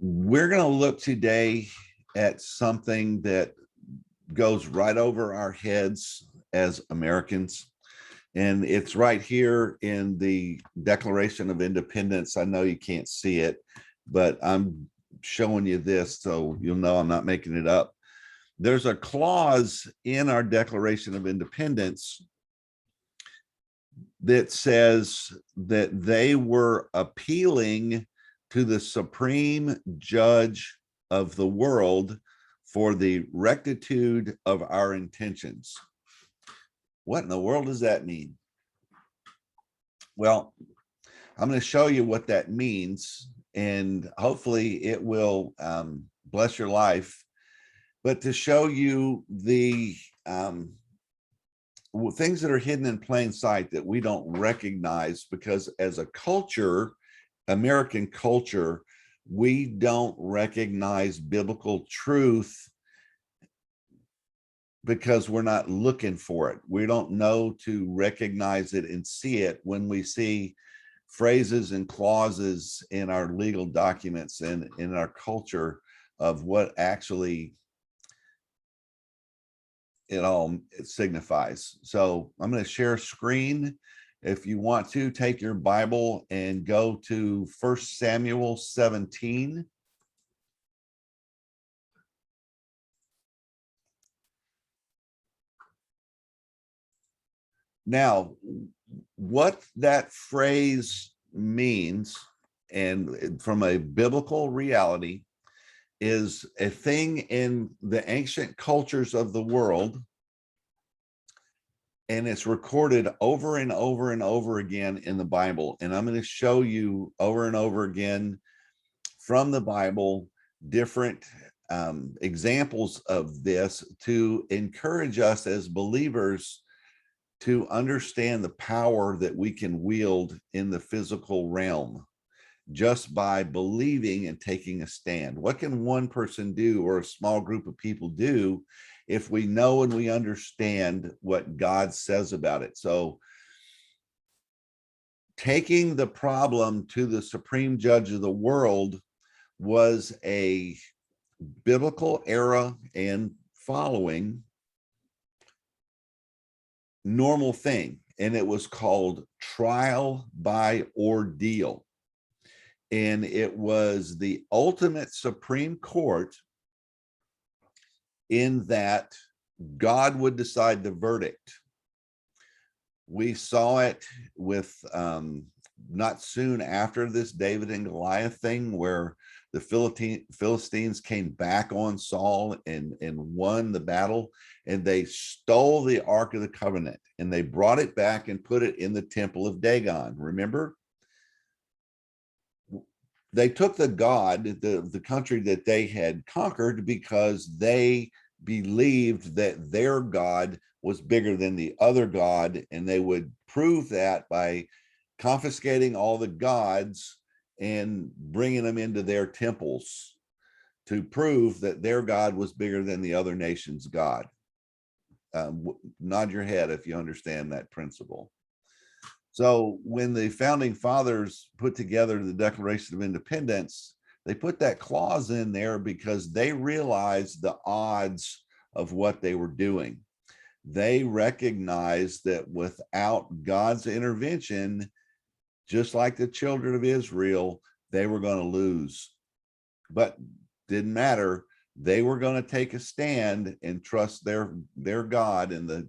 We're going to look today at something that goes right over our heads as Americans. And it's right here in the Declaration of Independence. I know you can't see it, but I'm showing you this so you'll know I'm not making it up. There's a clause in our Declaration of Independence that says that they were appealing to the supreme judge of the world for the rectitude of our intentions. What in the world does that mean? Well, I'm going to show you what that means, and hopefully it will bless your life. But to show you the things that are hidden in plain sight that we don't recognize, because as a culture, American culture, we don't recognize biblical truth because we're not looking for it. We don't know to recognize it and see it when we see phrases and clauses in our legal documents and in our culture of what actually it signifies. So I'm going to share screen. If you want to, take your Bible and go to 1 Samuel 17. Now, what that phrase means, and from a biblical reality, is a thing in the ancient cultures of the world, and it's recorded over and over and over again in the Bible. And I'm going to show you over and over again from the Bible different examples of this to encourage us as believers to understand the power that we can wield in the physical realm just by believing and taking a stand. What can one person do, or a small group of people do, if we know and we understand what God says about it? So taking the problem to the supreme judge of the world was a biblical era and following normal thing, and it was called trial by ordeal. And it was the ultimate Supreme Court in that God would decide the verdict. We saw it with not soon after this David and Goliath thing, where the Philistines came back on Saul and won the battle, and they stole the Ark of the Covenant and they brought it back and put it in the temple of Dagon. Remember? They took the god, the country that they had conquered, because they believed that their god was bigger than the other god, and they would prove that by confiscating all the gods and bringing them into their temples to prove that their god was bigger than the other nation's god. Nod your head if you understand that principle. So when the founding fathers put together the Declaration of Independence, they put that clause in there because they realized the odds of what they were doing. They recognized that without God's intervention, just like the children of Israel, they were going to lose. But didn't matter. They were going to take a stand and trust their God and the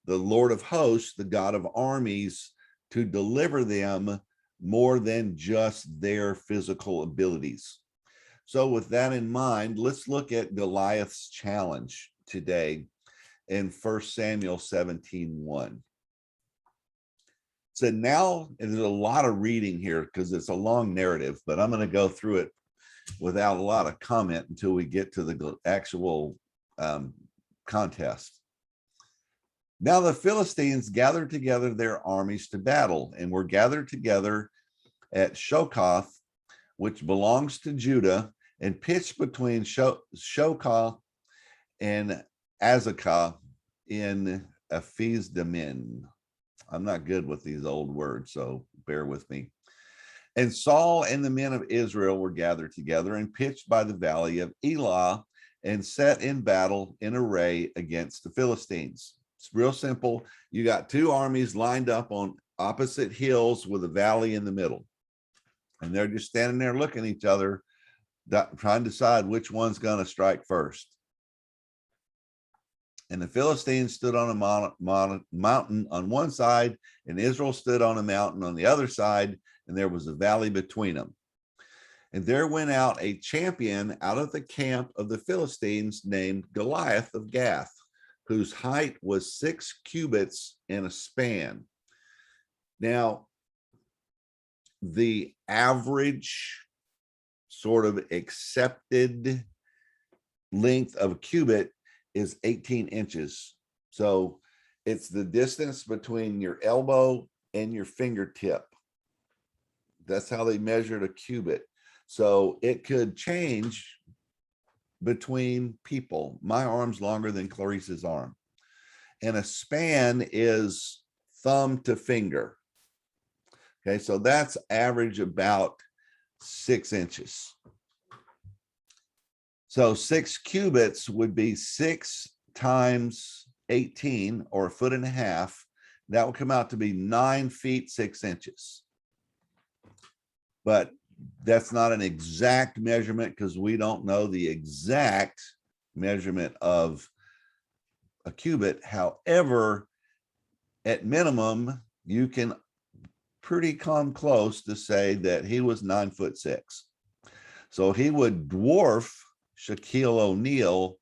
Lord of hosts, the God of armies, to deliver them more than just their physical abilities. So with that in mind, let's look at Goliath's challenge today in 1 Samuel 17:1. So now, and there's a lot of reading here because it's a long narrative, but I'm going to go through it without a lot of comment until we get to the actual contest. Now the Philistines gathered together their armies to battle, and were gathered together at Shokoth, which belongs to Judah, and pitched between Shokoth and Azekah in Ephes Damin. I'm not good with these old words, so bear with me. And Saul and the men of Israel were gathered together and pitched by the valley of Elah and set in battle in array against the Philistines. It's real simple. You got two armies lined up on opposite hills with a valley in the middle. And they're just standing there looking at each other, trying to decide which one's going to strike first. And the Philistines stood on a mountain on one side, and Israel stood on a mountain on the other side, and there was a valley between them. And there went out a champion out of the camp of the Philistines named Goliath of Gath, whose height was 6 cubits and a span. Now, the average sort of accepted length of a cubit is 18 inches. So it's the distance between your elbow and your fingertip. That's how they measured a cubit. So it could change between people. My arm's longer than Clarice's arm. And a span is thumb to finger. Okay, so that's average about 6 inches. So 6 cubits would be 6 times 18, or 1.5 feet. That would come out to be 9 feet 6 inches. But that's not an exact measurement because we don't know the exact measurement of a cubit. However, at minimum, you can pretty come close to say that he was 9'6". So he would dwarf Shaquille O'Neal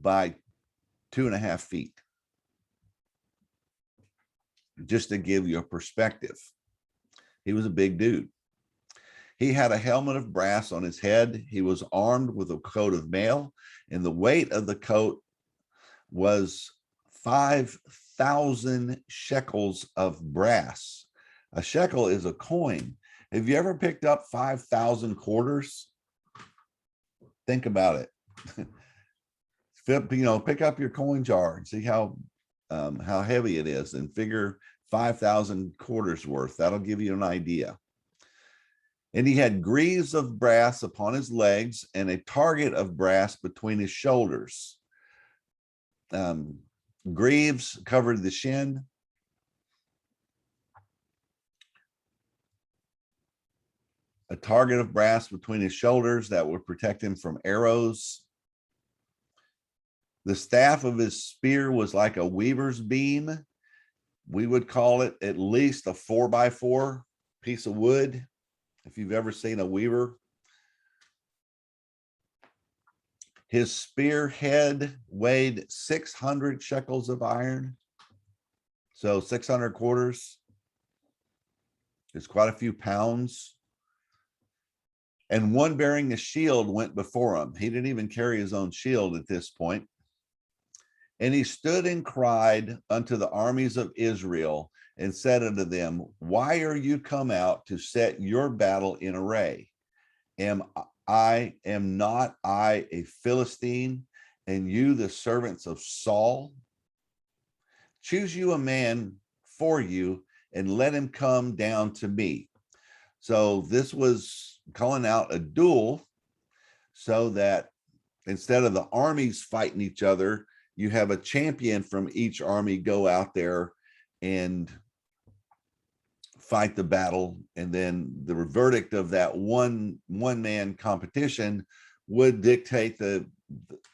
by 2.5 feet. Just to give you a perspective. He was a big dude. He had a helmet of brass on his head. He was armed with a coat of mail, and the weight of the coat was 5,000 shekels of brass. A shekel is a coin. Have you ever picked up 5,000 quarters? Think about it. Pick up your coin jar and see how heavy it is, and figure 5,000 quarters worth. That'll give you an idea. And he had greaves of brass upon his legs and a target of brass between his shoulders. Greaves covered the shin. A target of brass between his shoulders that would protect him from arrows. The staff of his spear was like a weaver's beam. We would call it at least a 4x4 piece of wood, if you've ever seen a weaver. His spear head weighed 600 shekels of iron. So 600 quarters is quite a few pounds. And one bearing a shield went before him. He didn't even carry his own shield at this point. And he stood and cried unto the armies of Israel and said unto them, why are you come out to set your battle in array? Am not I a Philistine, and you the servants of Saul? Choose you a man for you, and let him come down to me. So this was calling out a duel, so that instead of the armies fighting each other, you have a champion from each army go out there and fight the battle, and then the verdict of that one man competition would dictate the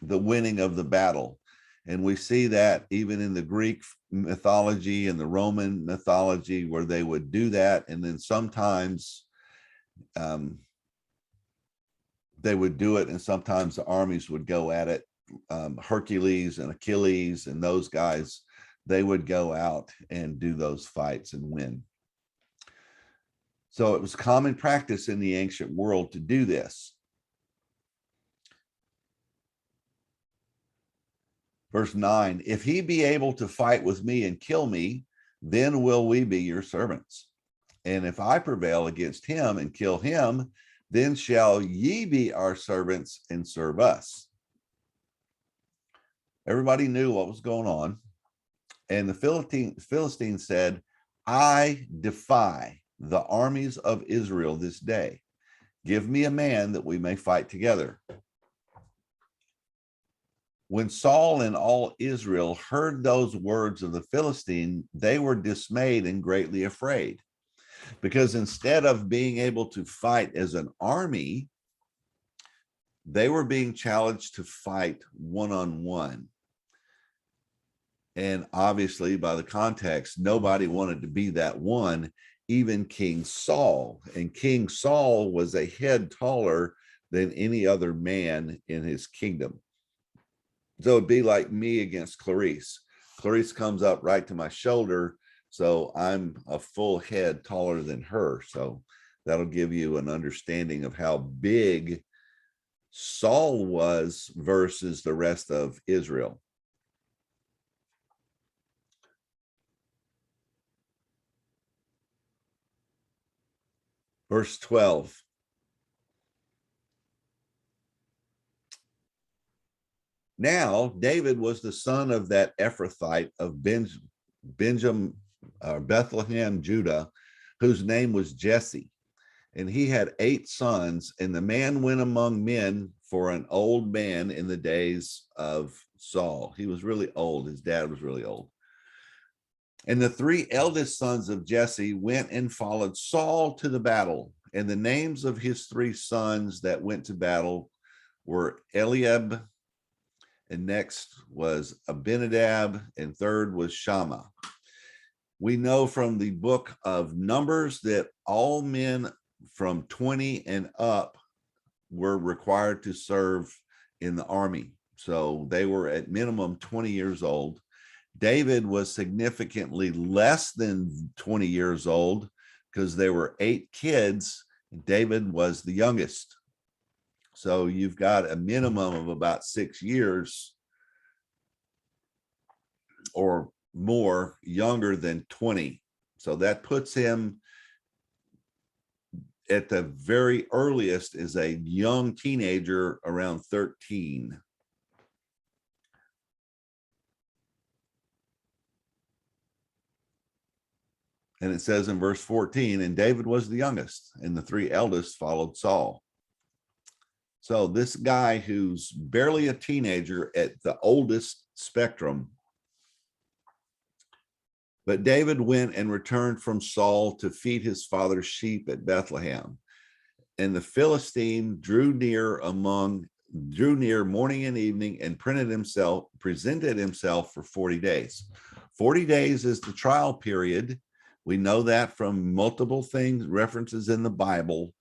winning of the battle. And we see that even in the Greek mythology and the Roman mythology, where they would do that, and then sometimes they would do it, and sometimes the armies would go at it. Hercules and Achilles and those guys, they would go out and do those fights and win. So it was common practice in the ancient world to do this. Verse 9, if he be able to fight with me and kill me, then will we be your servants. And if I prevail against him and kill him, then shall ye be our servants and serve us. Everybody knew what was going on. And the Philistines said, I defy. the armies of Israel this day. Give me a man that we may fight together. When Saul and all Israel heard those words of the Philistine, they were dismayed and greatly afraid, because instead of being able to fight as an army, they were being challenged to fight one-on-one. And obviously, by the context, nobody wanted to be that one, even King Saul. And King Saul was a head taller than any other man in his kingdom. So it'd be like me against Clarice. Clarice comes up right to my shoulder, so I'm a full head taller than her. So that'll give you an understanding of how big Saul was versus the rest of Israel. Verse 12. Now, David was the son of that Ephrathite of Benjamin, Bethlehem, Judah, whose name was Jesse. And he had 8 sons, and the man went among men for an old man in the days of Saul. He was really old. His dad was really old. And the 3 eldest sons of Jesse went and followed Saul to the battle. And the names of his 3 sons that went to battle were Eliab, and next was Abinadab, and third was Shammah. We know from the book of Numbers that all men from 20 and up were required to serve in the army. So they were at minimum 20 years old. David was significantly less than 20 years old because there were 8 kids. David was the youngest. So you've got a minimum of about 6 years or more younger than 20. So that puts him at the very earliest as a young teenager around 13. And it says in verse 14, and David was the youngest, and the 3 eldest followed Saul. So this guy who's barely a teenager at the oldest spectrum. But David went and returned from Saul to feed his father's sheep at Bethlehem. And the Philistine drew near morning and evening and presented himself for 40 days. 40 days is the trial period. We know that from multiple things, references in the Bible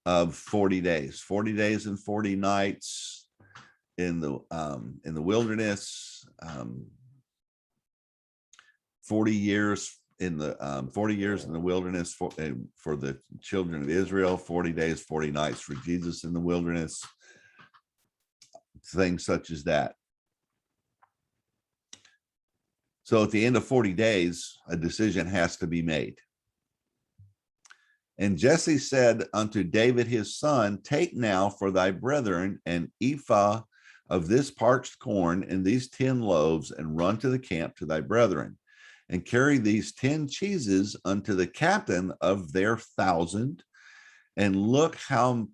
of 40 days, 40 days and 40 nights in the wilderness, 40 years in the 40 years in the wilderness for the children of Israel, 40 days, 40 nights for Jesus in the wilderness, things such as that. So at the end of 40 days, a decision has to be made. And Jesse said unto David his son, take now for thy brethren an ephah of this parched corn and these 10 loaves, and run to the camp to thy brethren, and carry these 10 cheeses unto the captain of their 1,000, and look how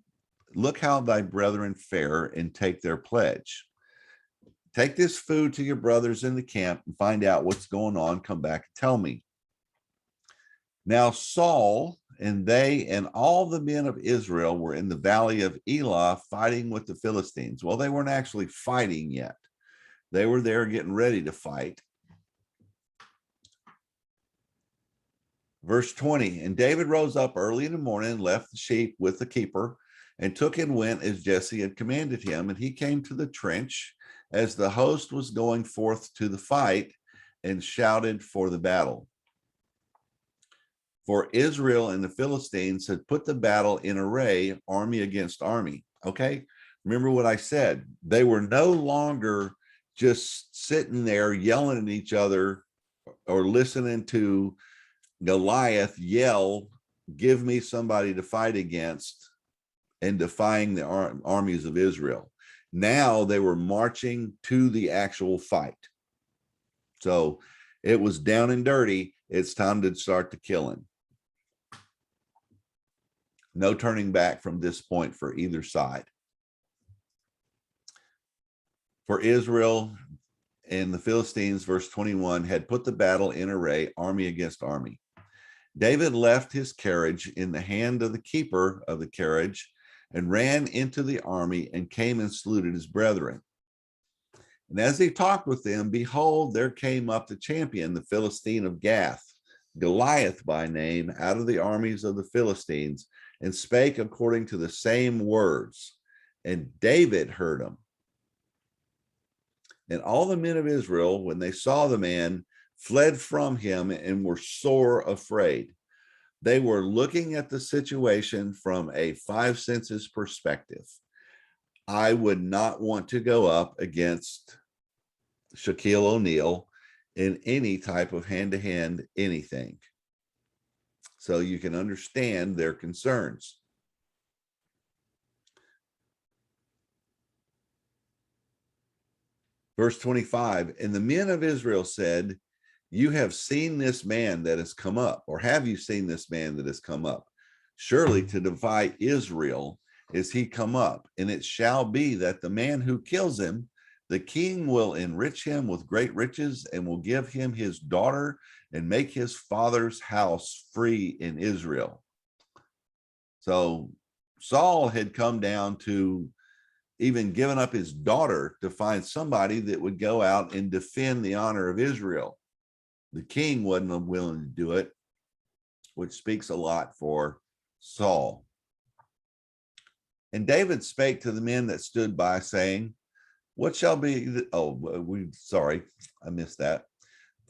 thy brethren fare, and take their pledge. Take this food to your brothers in the camp and find out what's going on. Come back and tell me. Now Saul and they and all the men of Israel were in the valley of Elah fighting with the Philistines. Well, they weren't actually fighting yet. They were there getting ready to fight. Verse 20, and David rose up early in the morning and left the sheep with the keeper, and took and went as Jesse had commanded him. And he came to the trench as the host was going forth to the fight, and shouted for the battle. For Israel and the Philistines had put the battle in array, army against army. Okay, remember what I said. They were no longer just sitting there yelling at each other or listening to Goliath yell, give me somebody to fight against, and defying the armies of Israel. Now they were marching to the actual fight. So it was down and dirty. It's time to start the killing. No turning back from this point for either side. For Israel and the Philistines, verse 21, had put the battle in array, army against army. David left his carriage in the hand of the keeper of the carriage and ran into the army and came and saluted his brethren. And as he talked with them, behold, there came up the champion, the Philistine of Gath, Goliath by name, out of the armies of the Philistines, and spake according to the same words. And David heard him. And all the men of Israel, when they saw the man, fled from him and were sore afraid. They were looking at the situation from a five senses perspective. I would not want to go up against Shaquille O'Neal in any type of hand-to-hand anything. So you can understand their concerns. Verse 25, and the men of Israel said, you have seen this man that has come up, or have you seen this man that has come up? Surely to divide Israel is he come up, and it shall be that the man who kills him, the king will enrich him with great riches and will give him his daughter and make his father's house free in Israel. So Saul had come down to even giving up his daughter to find somebody that would go out and defend the honor of Israel. The king wasn't willing to do it, which speaks a lot for Saul. And David spake to the men that stood by, saying, what shall be, sorry, I missed that.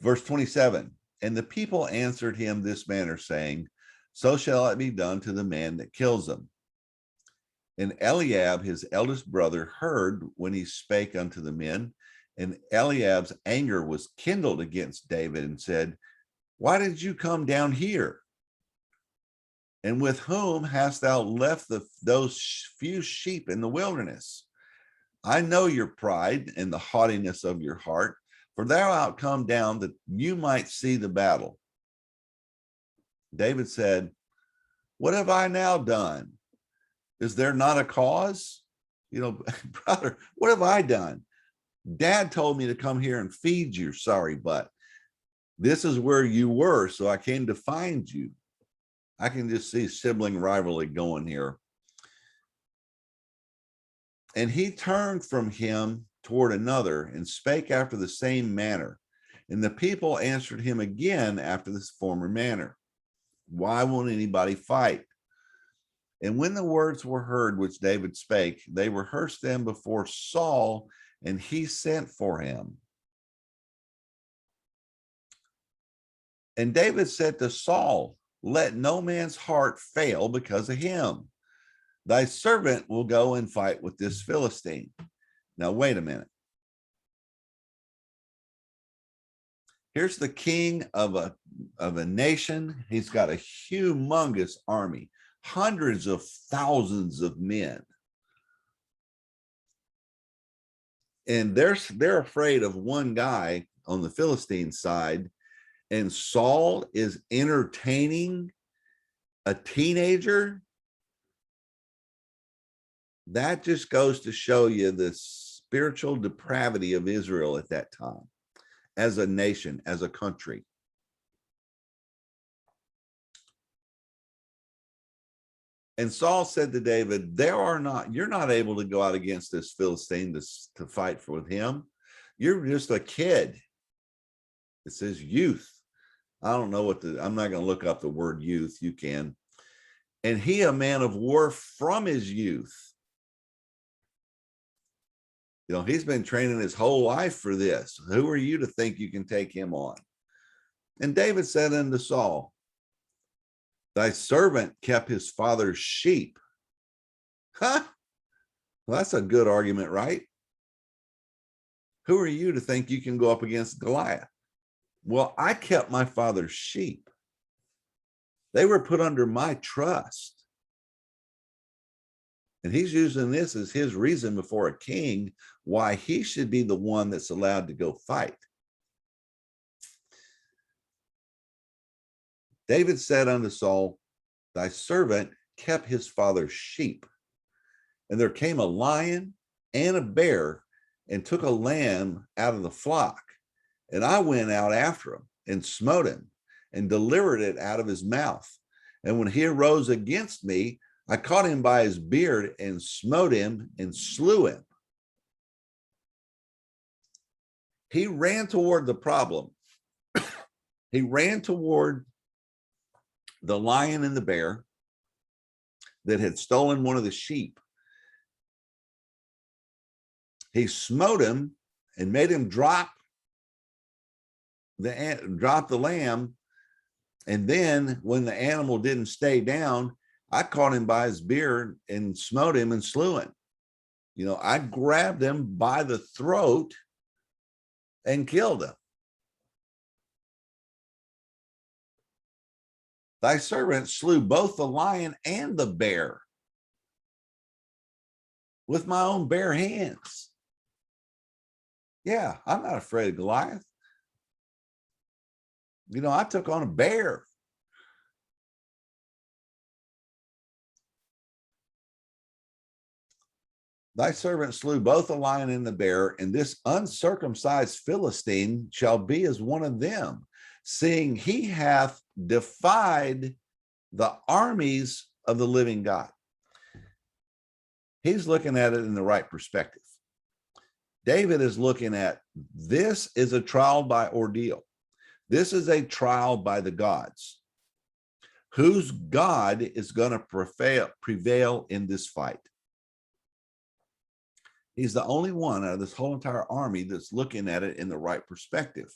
Verse 27, and the people answered him this manner, saying, so shall it be done to the man that kills him. And Eliab, his eldest brother, heard when he spake unto the men, and Eliab's anger was kindled against David and said, why did you come down here? And with whom hast thou left those few sheep in the wilderness? I know your pride and the haughtiness of your heart, for thou art come down that you might see the battle. David said, what have I now done? Is there not a cause? Brother, what have I done? Dad told me to come here and feed you, sorry, but this is where you were, so I came to find you. I can just see sibling rivalry going here. And he turned from him toward another and spake after the same manner. And the people answered him again after this former manner. Why won't anybody fight? And when the words were heard which David spake, they rehearsed them before Saul, and he sent for him. And David said to Saul, let no man's heart fail because of him. Thy servant will go and fight with this Philistine. Now, wait a minute. Here's the king of a nation. He's got a humongous army. Hundreds of thousands of men. And they're afraid of one guy on the Philistine side, and Saul is entertaining a teenager. That just goes to show you the spiritual depravity of Israel at that time, as a nation, as a country. And Saul said to David, you're not able to go out against this Philistine to fight with him. You're just a kid. It says youth. I don't know I'm not going to look up the word youth. You can. And he, a man of war from his youth. He's been training his whole life for this. Who are you to think you can take him on? And David said unto Saul, thy servant kept his father's sheep. Huh? Well, that's a good argument, right? Who are you to think you can go up against Goliath? Well, I kept my father's sheep. They were put under my trust. And he's using this as his reason before a king why he should be the one that's allowed to go fight. David said unto Saul, thy servant kept his father's sheep. And there came a lion and a bear and took a lamb out of the flock. And I went out after him and smote him and delivered it out of his mouth. And when he arose against me, I caught him by his beard and smote him and slew him. He ran toward the problem. He ran toward the lion and the bear that had stolen one of the sheep. He smote him and made him drop the lamb. And then when the animal didn't stay down, I caught him by his beard and smote him and slew him. You know, I grabbed him by the throat and killed him. Thy servant slew both the lion and the bear with my own bare hands. Yeah, I'm not afraid of Goliath. You know, I took on a bear. Thy servant slew both the lion and the bear, and this uncircumcised Philistine shall be as one of them, seeing he hath defied the armies of the living God. He's looking at it in the right perspective. David is looking at this is a trial by ordeal. This is a trial by the gods. Whose God is going to prevail in this fight? He's the only one out of this whole entire army that's looking at it in the right perspective.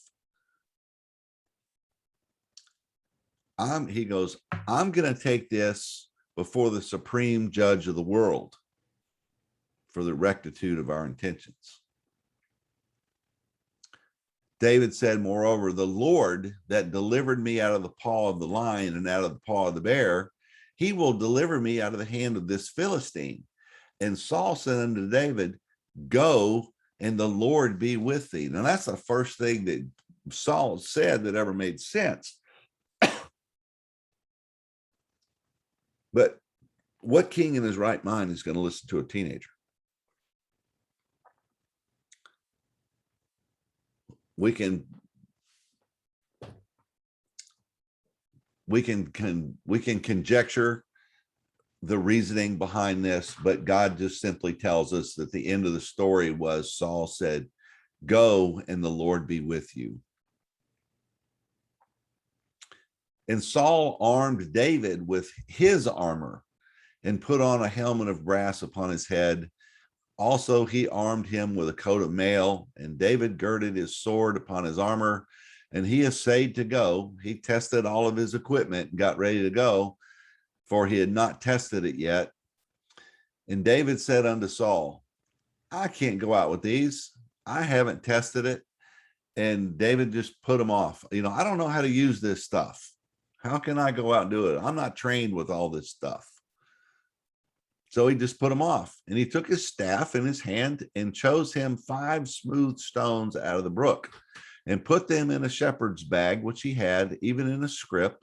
He goes, I'm going to take this before the supreme judge of the world for the rectitude of our intentions. David said, moreover, the Lord that delivered me out of the paw of the lion and out of the paw of the bear, he will deliver me out of the hand of this Philistine. And Saul said unto David, go, and the Lord be with thee. Now that's the first thing that Saul said that ever made sense. But what king in his right mind is going to listen to a teenager? We can conjecture the reasoning behind this, but God just simply tells us that the end of the story was Saul said, go, and the Lord be with you. And Saul armed David with his armor and put on a helmet of brass upon his head. Also, he armed him with a coat of mail, and David girded his sword upon his armor, and he essayed to go. He tested all of his equipment and got ready to go, for he had not tested it yet. And David said unto Saul, I can't go out with these. I haven't tested it. And David just put them off. You know, I don't know how to use this stuff. How can I go out and do it? I'm not trained with all this stuff. So he just put them off, and he took his staff in his hand and chose him 5 smooth stones out of the brook and put them in a shepherd's bag, which he had, even in a scrip.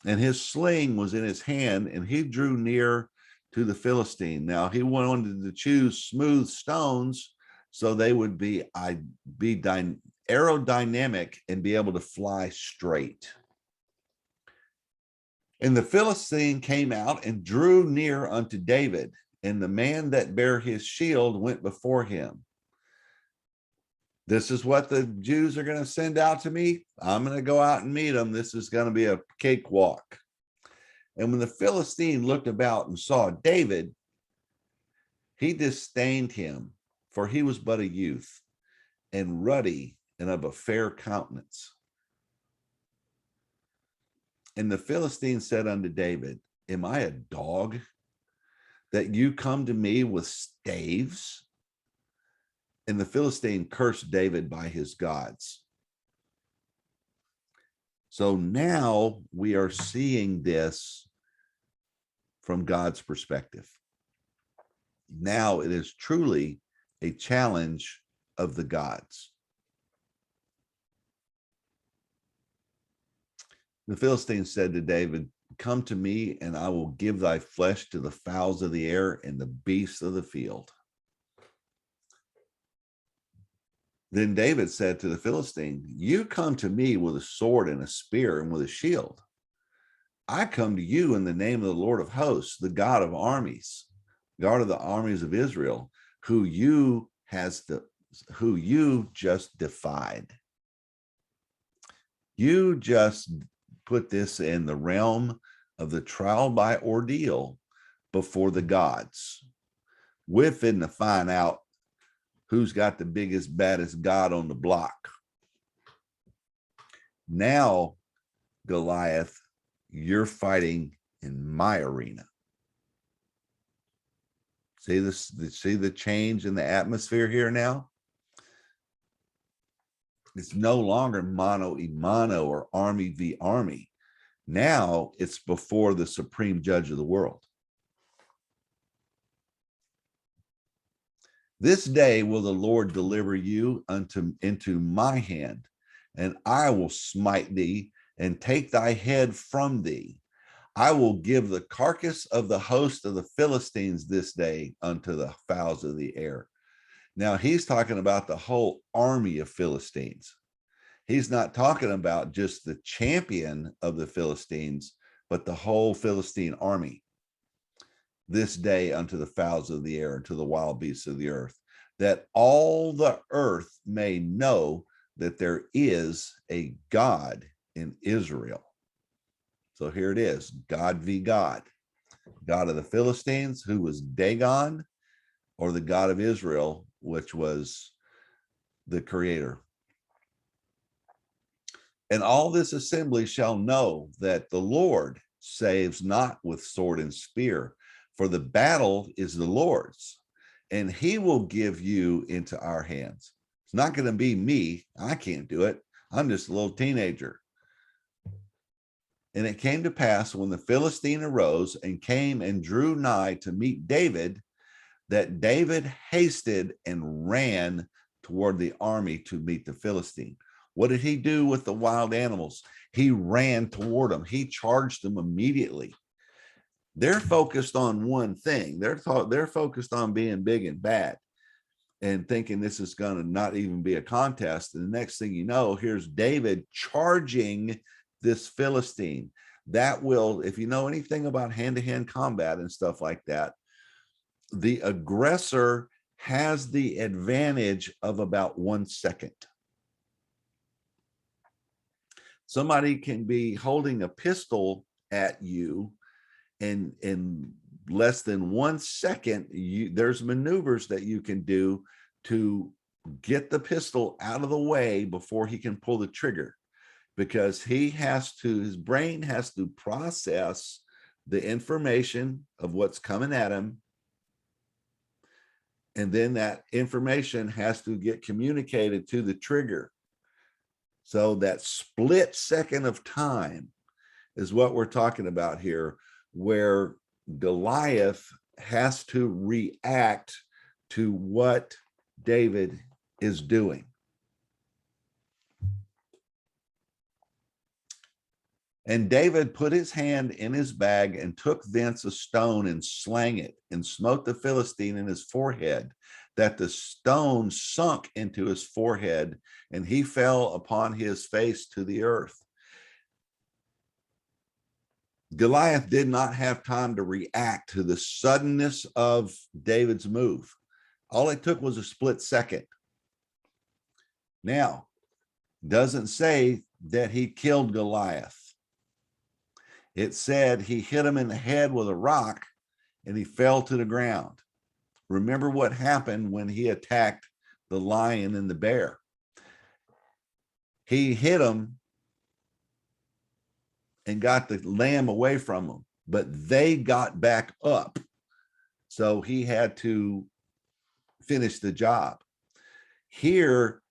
And his sling was in his hand, and he drew near to the Philistine. Now he wanted to choose smooth stones so they would be aerodynamic and be able to fly straight. And the Philistine came out and drew near unto David, and the man that bare his shield went before him. This is what the Jews are going to send out to me. I'm going to go out and meet them. This is going to be a cakewalk. And when the Philistine looked about and saw David, he disdained him, for he was but a youth, and ruddy, and of a fair countenance. And the Philistine said unto David, am I a dog that you come to me with staves? And the Philistine cursed David by his gods. So now we are seeing this from God's perspective. Now it is truly a challenge of the gods. The Philistine said to David, come to me, and I will give thy flesh to the fowls of the air and the beasts of the field. Then David said to the Philistine, you come to me with a sword and a spear and with a shield. I come to you in the name of the Lord of hosts, the God of armies, God of the armies of Israel, who you just defied. You just put this in the realm of the trial by ordeal before the gods. We're fitting to find out who's got the biggest, baddest God on the block. Now, Goliath, you're fighting in my arena. See this? See the change in the atmosphere here now? It's no longer mano a mano or army v army. Now it's before the supreme judge of the world. This day will the Lord deliver you into my hand, and I will smite thee and take thy head from thee. I will give the carcass of the host of the Philistines this day unto the fowls of the air. Now he's talking about the whole army of Philistines. He's not talking about just the champion of the Philistines, but the whole Philistine army. This day unto the fowls of the air and to the wild beasts of the earth, that all the earth may know that there is a God in Israel. So here it is, God v. God. God of the Philistines, who was Dagon, or the God of Israel, which was the creator. And all this assembly shall know that the Lord saves not with sword and spear, for the battle is the Lord's, and he will give you into our hands. It's not going to be me. I can't do it. I'm just a little teenager. And it came to pass when the Philistine arose and came and drew nigh to meet David, that David hasted and ran toward the army to meet the Philistine. What did he do with the wild animals? He ran toward them. He charged them immediately. They're focused on one thing. They're focused on being big and bad and thinking this is going to not even be a contest. And the next thing you know, here's David charging this Philistine. That will, if you know anything about hand-to-hand combat and stuff like that, the aggressor has the advantage of about 1 second. Somebody can be holding a pistol at you, and in less than 1 second, there's maneuvers that you can do to get the pistol out of the way before he can pull the trigger, because his brain has to process the information of what's coming at him. And then that information has to get communicated to the trigger. So that split second of time is what we're talking about here, where Goliath has to react to what David is doing. And David put his hand in his bag and took thence a stone and slang it and smote the Philistine in his forehead, that the stone sunk into his forehead, and he fell upon his face to the earth. Goliath did not have time to react to the suddenness of David's move. All it took was a split second. Now, doesn't say that he killed Goliath. It said he hit him in the head with a rock and he fell to the ground. Remember what happened when he attacked the lion and the bear. He hit him and got the lamb away from him, but they got back up. So he had to finish the job. Here,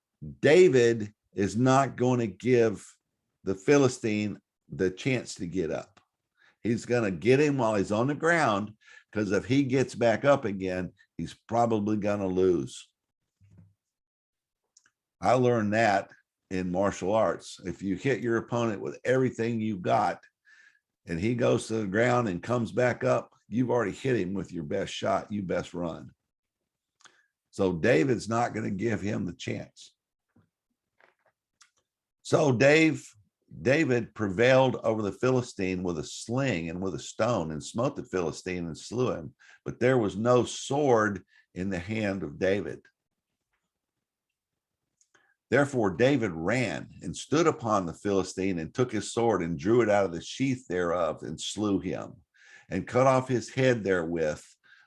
David is not going to give the Philistine the chance to get up. He's going to get him while he's on the ground, because if he gets back up again, he's probably going to lose. I learned that in martial arts. If you hit your opponent with everything you got and he goes to the ground and comes back up, you've already hit him with your best shot. You best run. So David's not going to give him the chance. So David prevailed over the Philistine with a sling and with a stone, and smote the Philistine and slew him. But there was no sword in the hand of David. Therefore David ran and stood upon the Philistine, and took his sword and drew it out of the sheath thereof, and slew him, and cut off his head therewith.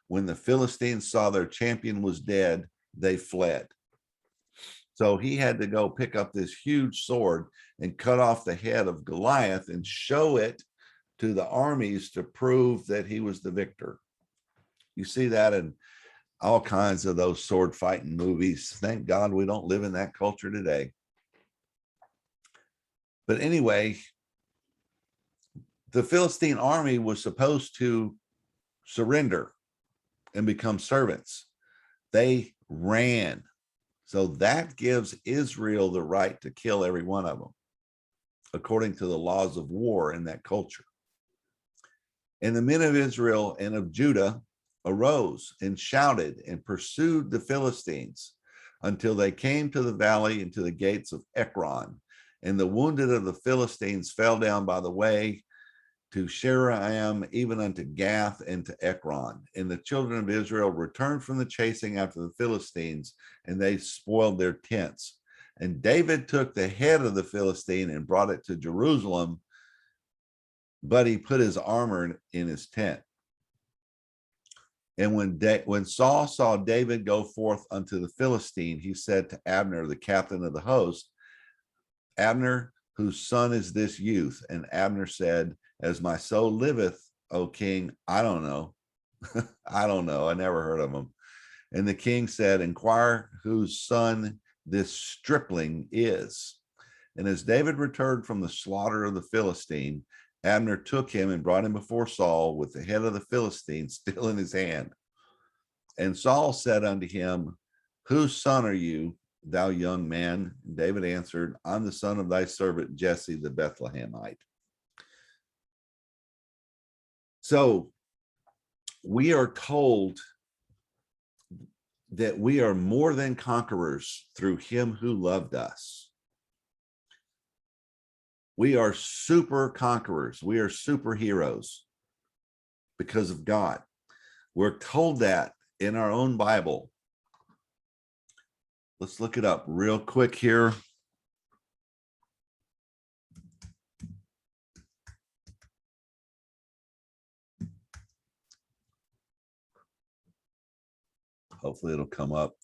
When the Philistines saw their champion was dead, they fled. So he had to go pick up this huge sword and cut off the head of Goliath and show it to the armies to prove that he was the victor. You see that in all kinds of those sword fighting movies. Thank God we don't live in that culture today. But anyway, the Philistine army was supposed to surrender and become servants. They ran. So that gives Israel the right to kill every one of them, according to the laws of war in that culture. And the men of Israel and of Judah arose and shouted and pursued the Philistines until they came to the valley and to the gates of Ekron. And the wounded of the Philistines fell down by the way to Sheraim, even unto Gath and to Ekron. And the children of Israel returned from the chasing after the Philistines, and they spoiled their tents. And David took the head of the Philistine and brought it to Jerusalem, but he put his armor in his tent. And when Saul saw David go forth unto the Philistine, he said to Abner, the captain of the host, Abner, whose son is this youth? And Abner said, as my soul liveth, O king, I don't know. I don't know. I never heard of him. And the king said, inquire whose son this stripling is. And as David returned from the slaughter of the Philistine, Abner took him and brought him before Saul with the head of the Philistine still in his hand. And Saul said unto him, whose son are you, thou young man? And David answered, I'm the son of thy servant Jesse the Bethlehemite. So we are told that we are more than conquerors through him who loved us. We are super conquerors. We are superheroes because of God. We're told that in our own Bible. Let's look it up real quick here. Hopefully it'll come up.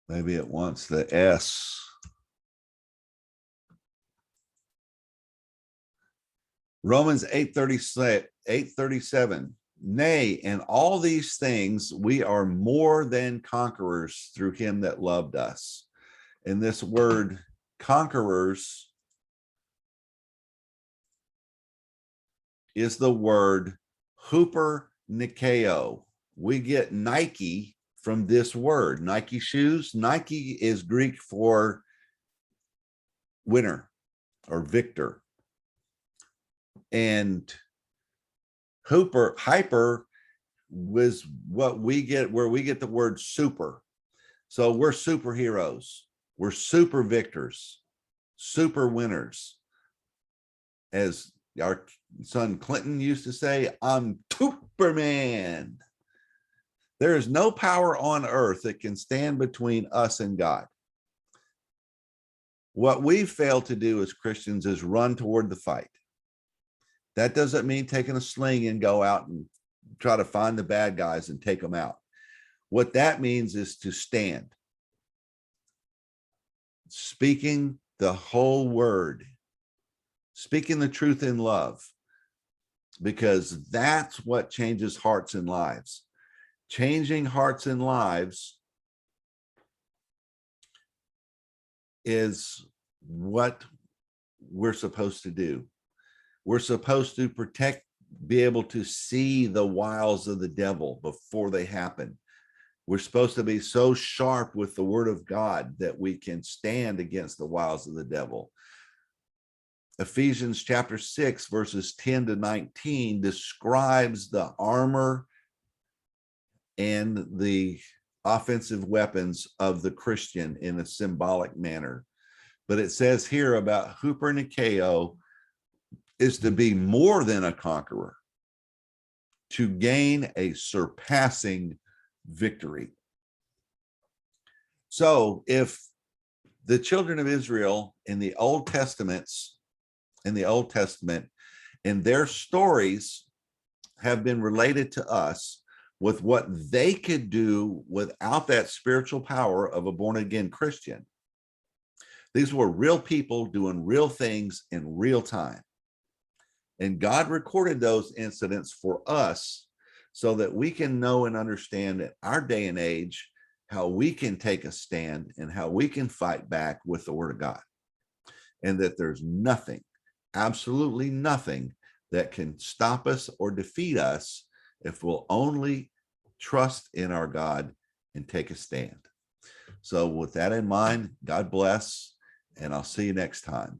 Maybe it wants the S. Romans 8:37. Nay, in all these things we are more than conquerors through him that loved us. And this word conquerors is the word hooper nikeo. We get Nike from this word. Nike shoes. Nike is Greek for winner or victor. And hyper was what we get, where we get the word super. So we're superheroes. We're super victors, super winners. As our son Clinton used to say, I'm Superman. There is no power on earth that can stand between us and God. What we fail to do as Christians is run toward the fight. That doesn't mean taking a sling and go out and try to find the bad guys and take them out. What that means is to stand, speaking the whole word, speaking the truth in love, because that's what changes hearts and lives. Changing hearts and lives is what we're supposed to do. We're supposed to protect, be able to see the wiles of the devil before they happen. We're supposed to be so sharp with the word of God that we can stand against the wiles of the devil. Ephesians chapter 6, verses 10 to 19 describes the armor and the offensive weapons of the Christian in a symbolic manner. But it says here about hupernikeo is to be more than a conqueror, to gain a surpassing victory. So if the children of Israel in the Old Testament, and their stories have been related to us with what they could do without that spiritual power of a born-again Christian. These were real people doing real things in real time. And God recorded those incidents for us so that we can know and understand in our day and age how we can take a stand and how we can fight back with the word of God. And that there's nothing, absolutely nothing, that can stop us or defeat us if we'll only trust in our God and take a stand. So with that in mind, God bless, and I'll see you next time.